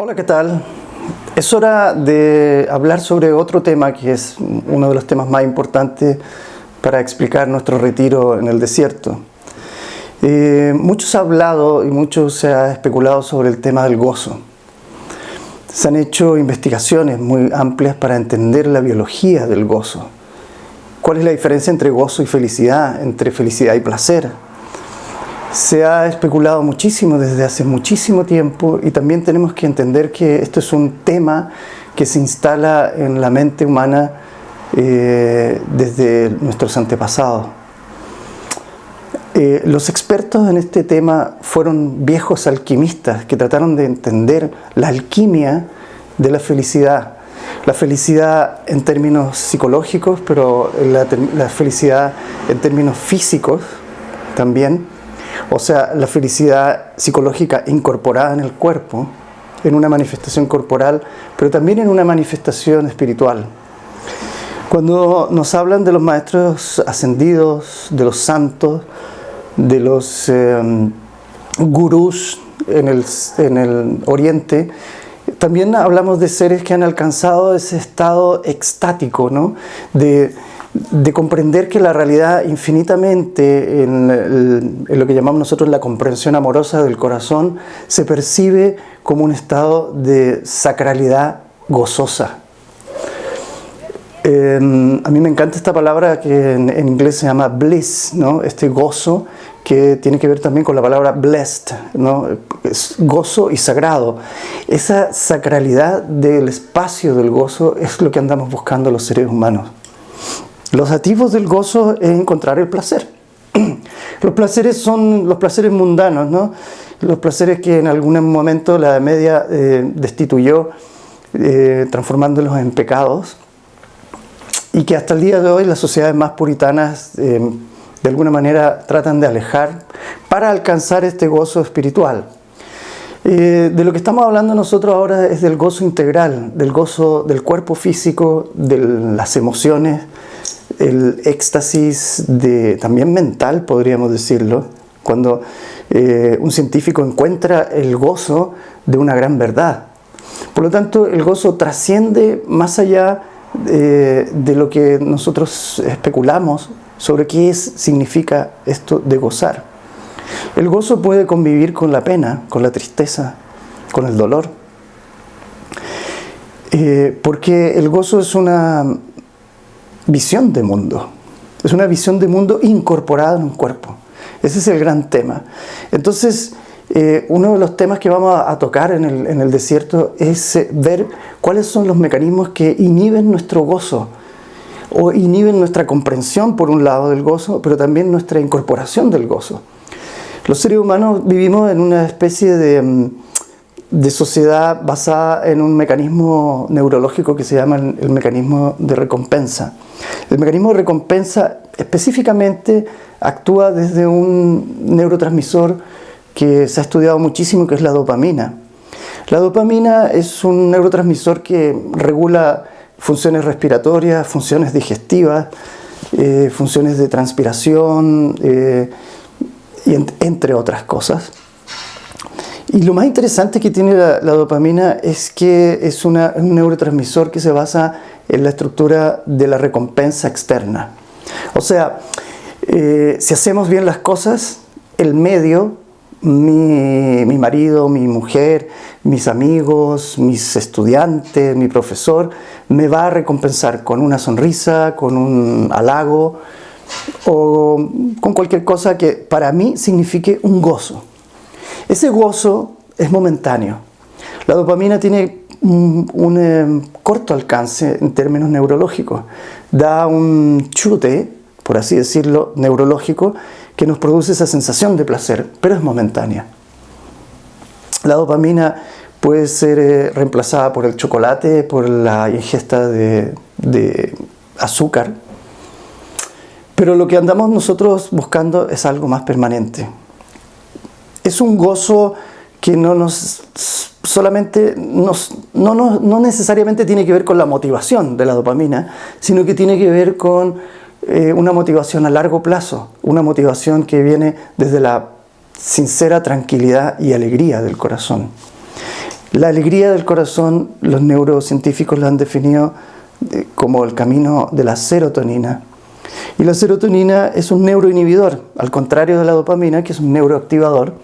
Hola, ¿qué tal? Es hora de hablar sobre otro tema que es uno de los temas más importantes para explicar nuestro retiro en el desierto. Mucho se ha hablado y mucho se ha especulado sobre el tema del gozo. Se han hecho investigaciones muy amplias para entender la biología del gozo. ¿Cuál es la diferencia entre gozo y felicidad, entre felicidad y placer? Se ha especulado muchísimo desde hace muchísimo tiempo y también tenemos que entender que esto es un tema que se instala en la mente humana desde nuestros antepasados. Los expertos en este tema fueron viejos alquimistas que trataron de entender la alquimia de la felicidad. La felicidad en términos psicológicos, pero la felicidad en términos físicos también. O sea, la felicidad psicológica incorporada en el cuerpo, en una manifestación corporal, pero también en una manifestación espiritual. Cuando nos hablan de los maestros ascendidos, de los santos, de los gurús en el Oriente, también hablamos de seres que han alcanzado ese estado extático, ¿no? De comprender que la realidad infinitamente, en lo que llamamos nosotros la comprensión amorosa del corazón, se percibe como un estado de sacralidad gozosa. A mí me encanta esta palabra que en inglés se llama bliss, ¿no? Este gozo que tiene que ver también con la palabra blessed, ¿no? Es gozo y sagrado. Esa sacralidad del espacio del gozo es lo que andamos buscando los seres humanos. Los atisbos del gozo es encontrar el placer. Los placeres son los placeres mundanos, ¿no? Los placeres que en algún momento la Edad Media destituyó, transformándolos en pecados, y que hasta el día de hoy las sociedades más puritanas de alguna manera tratan de alejar para alcanzar este gozo espiritual. De lo que estamos hablando nosotros ahora es del gozo integral, del gozo del cuerpo físico, de las emociones, el éxtasis también mental, podríamos decirlo, cuando un científico encuentra el gozo de una gran verdad. Por lo tanto, el gozo trasciende más allá de lo que nosotros especulamos sobre qué significa esto de gozar. El gozo puede convivir con la pena, con la tristeza, con el dolor, porque el gozo es una visión de mundo, es una visión de mundo incorporada en un cuerpo. Ese es el gran tema. Entonces, uno de los temas que vamos a tocar en el desierto es ver cuáles son los mecanismos que inhiben nuestro gozo o inhiben nuestra comprensión, por un lado, del gozo, pero también nuestra incorporación del gozo. Los seres humanos vivimos en una especie de sociedad basada en un mecanismo neurológico que se llama el mecanismo de recompensa. El mecanismo de recompensa específicamente actúa desde un neurotransmisor que se ha estudiado muchísimo, que es la dopamina. La dopamina es un neurotransmisor que regula funciones respiratorias, funciones digestivas, funciones de transpiración, y entre otras cosas. Y lo más interesante que tiene la dopamina es que es un neurotransmisor que se basa en la estructura de la recompensa externa. O sea, si hacemos bien las cosas, el medio, mi marido, mi mujer, mis amigos, mis estudiantes, mi profesor, me va a recompensar con una sonrisa, con un halago o con cualquier cosa que para mí signifique un gozo. Ese gozo es momentáneo. La dopamina tiene un corto alcance en términos neurológicos. Da un chute, por así decirlo, neurológico, que nos produce esa sensación de placer, pero es momentánea. La dopamina puede ser reemplazada por el chocolate, por la ingesta de azúcar, pero lo que andamos nosotros buscando es algo más permanente. Es un gozo que no necesariamente tiene que ver con la motivación de la dopamina, sino que tiene que ver con una motivación a largo plazo, una motivación que viene desde la sincera tranquilidad y alegría del corazón. La alegría del corazón, los neurocientíficos la han definido como el camino de la serotonina. Y la serotonina es un neuroinhibidor, al contrario de la dopamina, que es un neuroactivador,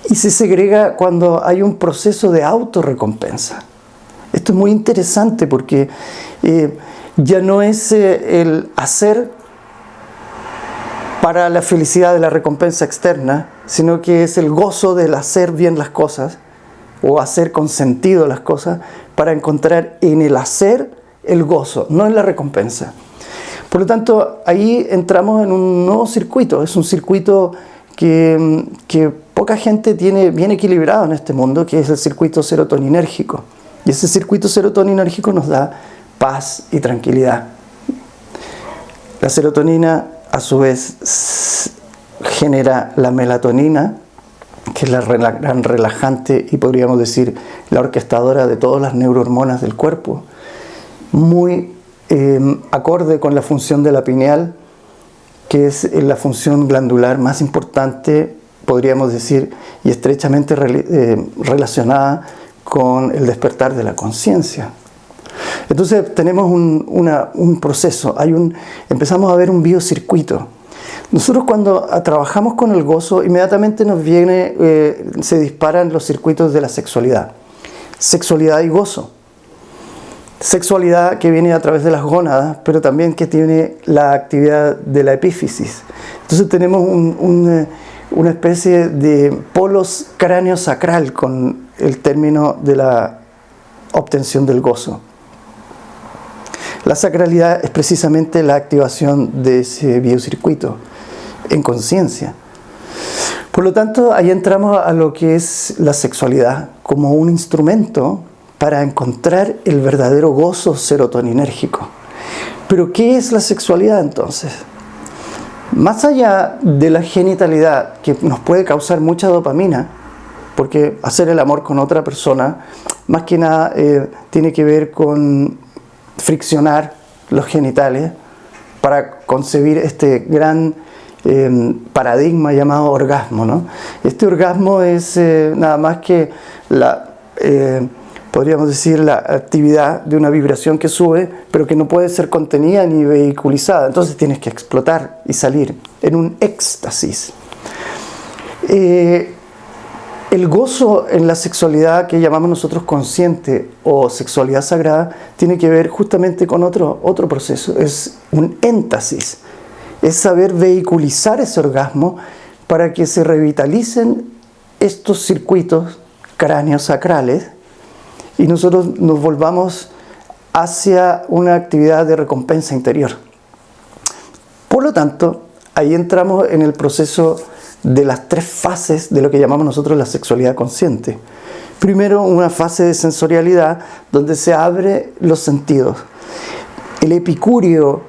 y se segrega cuando hay un proceso de autorrecompensa. Esto es muy interesante porque ya no es el hacer para la felicidad de la recompensa externa, sino que es el gozo del hacer bien las cosas, o hacer con sentido las cosas, para encontrar en el hacer el gozo, no en la recompensa. Por lo tanto, ahí entramos en un nuevo circuito. Es un circuito que poca gente tiene bien equilibrado en este mundo, que es el circuito serotoninérgico. Y ese circuito serotoninérgico nos da paz y tranquilidad. La serotonina, a su vez, genera la melatonina, que es la gran relajante y podríamos decir la orquestadora de todas las neurohormonas del cuerpo, muy acorde con la función de la pineal, que es la función glandular más importante, podríamos decir, y estrechamente relacionada con el despertar de la conciencia. Entonces tenemos un proceso, empezamos a ver un biocircuito. Nosotros cuando trabajamos con el gozo, inmediatamente se disparan los circuitos de la sexualidad. Sexualidad y gozo. Sexualidad que viene a través de las gónadas, pero también que tiene la actividad de la epífisis. Entonces tenemos una especie de polos cráneo-sacral con el término de la obtención del gozo. La sacralidad es precisamente la activación de ese biocircuito en conciencia. Por lo tanto, ahí entramos a lo que es la sexualidad como un instrumento para encontrar el verdadero gozo serotoninérgico. Pero, ¿qué es la sexualidad entonces? Más allá de la genitalidad, que nos puede causar mucha dopamina, porque hacer el amor con otra persona, más que nada tiene que ver con friccionar los genitales para concebir este gran paradigma llamado orgasmo, ¿no? Este orgasmo es nada más que podríamos decir la actividad de una vibración que sube, pero que no puede ser contenida ni vehiculizada. Entonces tienes que explotar y salir en un éxtasis. El gozo en la sexualidad que llamamos nosotros consciente o sexualidad sagrada tiene que ver justamente con otro proceso. Es un énfasis. Es saber vehiculizar ese orgasmo para que se revitalicen estos circuitos cráneos-sacrales y nosotros nos volvamos hacia una actividad de recompensa interior. Por lo tanto, ahí entramos en el proceso de las tres fases de lo que llamamos nosotros la sexualidad consciente. Primero, una fase de sensorialidad donde se abren los sentidos. El epicúreo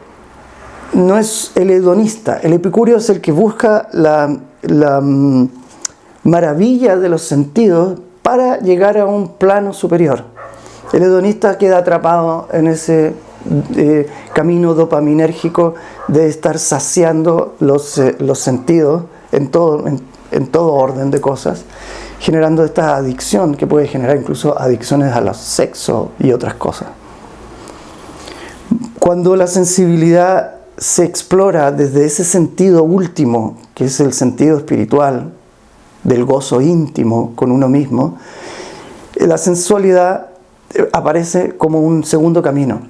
no es el hedonista. El epicúreo es el que busca la maravilla de los sentidos para llegar a un plano superior. El hedonista queda atrapado en ese camino dopaminérgico de estar saciando los sentidos en todo orden de cosas, generando esta adicción que puede generar incluso adicciones al sexo y otras cosas. Cuando la sensibilidad se explora desde ese sentido último, que es el sentido espiritual, del gozo íntimo con uno mismo, la sensualidad aparece como un segundo camino.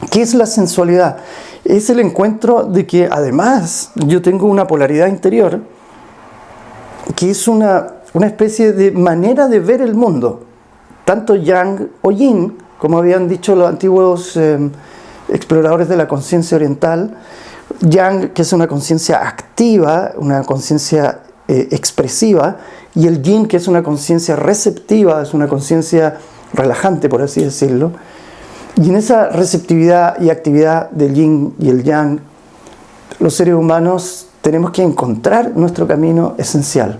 ¿Qué es la sensualidad? Es el encuentro de que además yo tengo una polaridad interior que es una especie de manera de ver el mundo, tanto yang o yin, como habían dicho los antiguos exploradores de la conciencia oriental. Yang, que es una conciencia activa, una conciencia expresiva, y el yin, que es una conciencia receptiva, es una conciencia relajante, por así decirlo. Y en esa receptividad y actividad del yin y el yang, los seres humanos tenemos que encontrar nuestro camino esencial.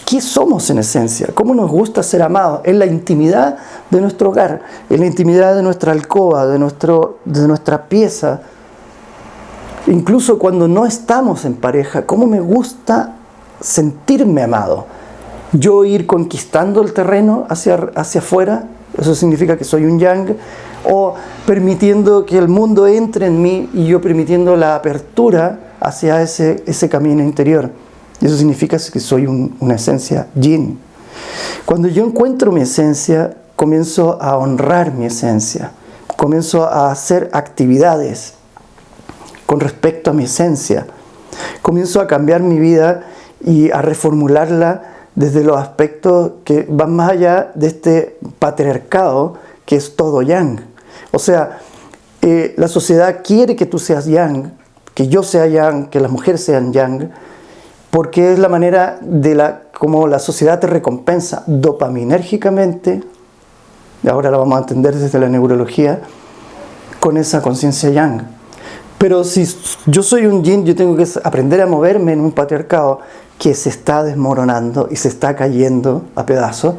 ¿Qué somos en esencia? ¿Cómo nos gusta ser amados? En la intimidad de nuestro hogar, en la intimidad de nuestra alcoba, de nuestra pieza. Incluso cuando no estamos en pareja, ¿cómo me gusta sentirme amado? yo ir conquistando el terreno hacia afuera, eso significa que soy un yang, o permitiendo que el mundo entre en mí y yo permitiendo la apertura hacia ese camino interior. Y eso significa que soy una esencia yin. Cuando yo encuentro mi esencia, comienzo a honrar mi esencia, comienzo a hacer actividades con respecto a mi esencia, comienzo a cambiar mi vida y a reformularla desde los aspectos que van más allá de este patriarcado que es todo yang. O sea, la sociedad quiere que tú seas yang, que yo sea yang, que las mujeres sean yang, porque es la manera como la sociedad te recompensa dopaminérgicamente, y ahora la vamos a entender desde la neurología, con esa conciencia yang. Pero si yo soy un yin, yo tengo que aprender a moverme en un patriarcado que se está desmoronando y se está cayendo a pedazos.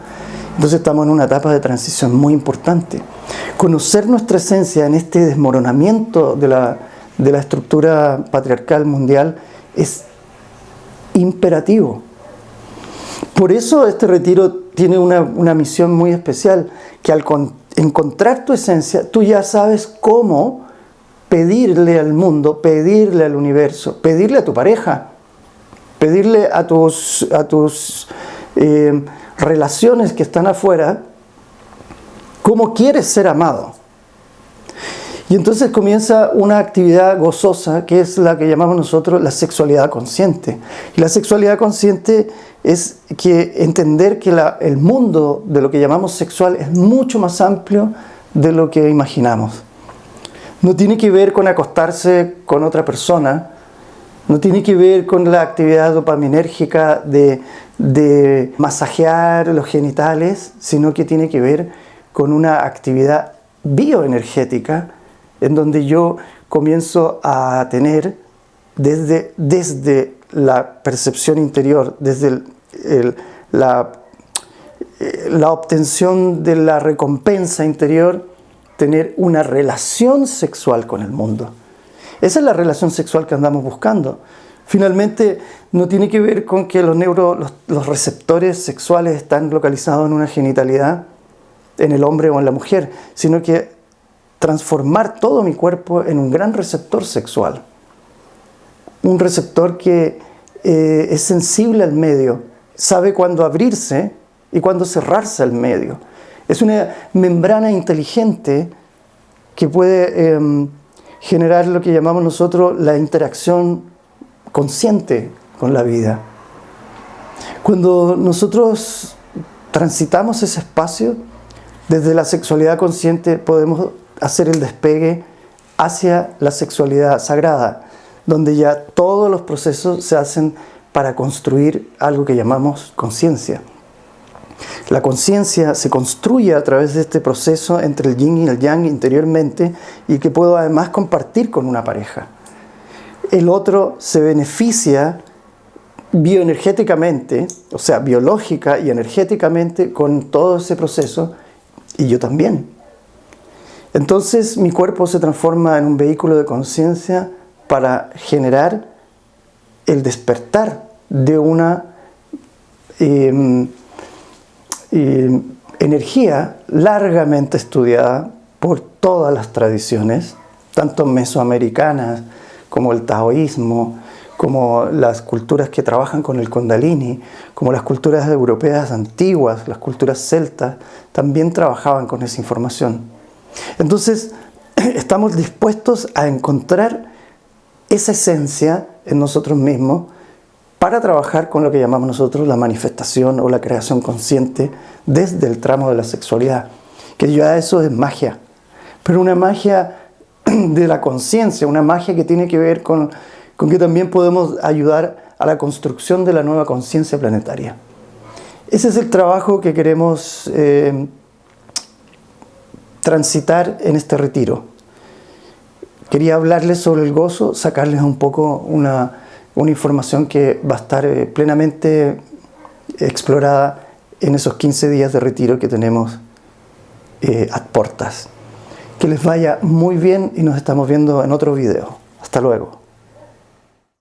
Entonces estamos en una etapa de transición muy importante. Conocer nuestra esencia en este desmoronamiento de la estructura patriarcal mundial es imperativo. Por eso este retiro tiene una misión muy especial, que al encontrar tu esencia, tú ya sabes cómo pedirle al mundo, pedirle al universo, pedirle a tu pareja, pedirle a tus relaciones que están afuera, cómo quieres ser amado. Y entonces comienza una actividad gozosa, que es la que llamamos nosotros la sexualidad consciente. Y la sexualidad consciente es entender que el mundo de lo que llamamos sexual es mucho más amplio de lo que imaginamos. No tiene que ver con acostarse con otra persona, no tiene que ver con la actividad dopaminérgica de masajear los genitales, sino que tiene que ver con una actividad bioenergética en donde yo comienzo a tener desde la percepción interior, desde la obtención de la recompensa interior, tener una relación sexual con el mundo. Esa es la relación sexual que andamos buscando. Finalmente, no tiene que ver con que los receptores sexuales están localizados en una genitalidad, en el hombre o en la mujer, sino que transformar todo mi cuerpo en un gran receptor sexual. Un receptor que es sensible al medio, sabe cuándo abrirse y cuándo cerrarse al medio. Es una membrana inteligente que puede generar lo que llamamos nosotros la interacción consciente con la vida. Cuando nosotros transitamos ese espacio, desde la sexualidad consciente podemos hacer el despegue hacia la sexualidad sagrada, donde ya todos los procesos se hacen para construir algo que llamamos conciencia. La conciencia se construye a través de este proceso entre el yin y el yang interiormente y que puedo además compartir con una pareja. El otro se beneficia bioenergéticamente, o sea, biológica y energéticamente con todo ese proceso y yo también. Entonces mi cuerpo se transforma en un vehículo de conciencia para generar el despertar de una energía largamente estudiada por todas las tradiciones, tanto mesoamericanas como el taoísmo, como las culturas que trabajan con el Kundalini, como las culturas europeas antiguas, las culturas celtas, también trabajaban con esa información. Entonces, estamos dispuestos a encontrar esa esencia en nosotros mismos para trabajar con lo que llamamos nosotros la manifestación o la creación consciente desde el tramo de la sexualidad, que ya eso es magia, pero una magia de la conciencia, una magia que tiene que ver con que también podemos ayudar a la construcción de la nueva conciencia planetaria. Ese es el trabajo que queremos transitar en este retiro. Quería hablarles sobre el gozo, sacarles un poco una información que va a estar plenamente explorada en esos 15 días de retiro que tenemos a portas. Que les vaya muy bien y nos estamos viendo en otro video. Hasta luego.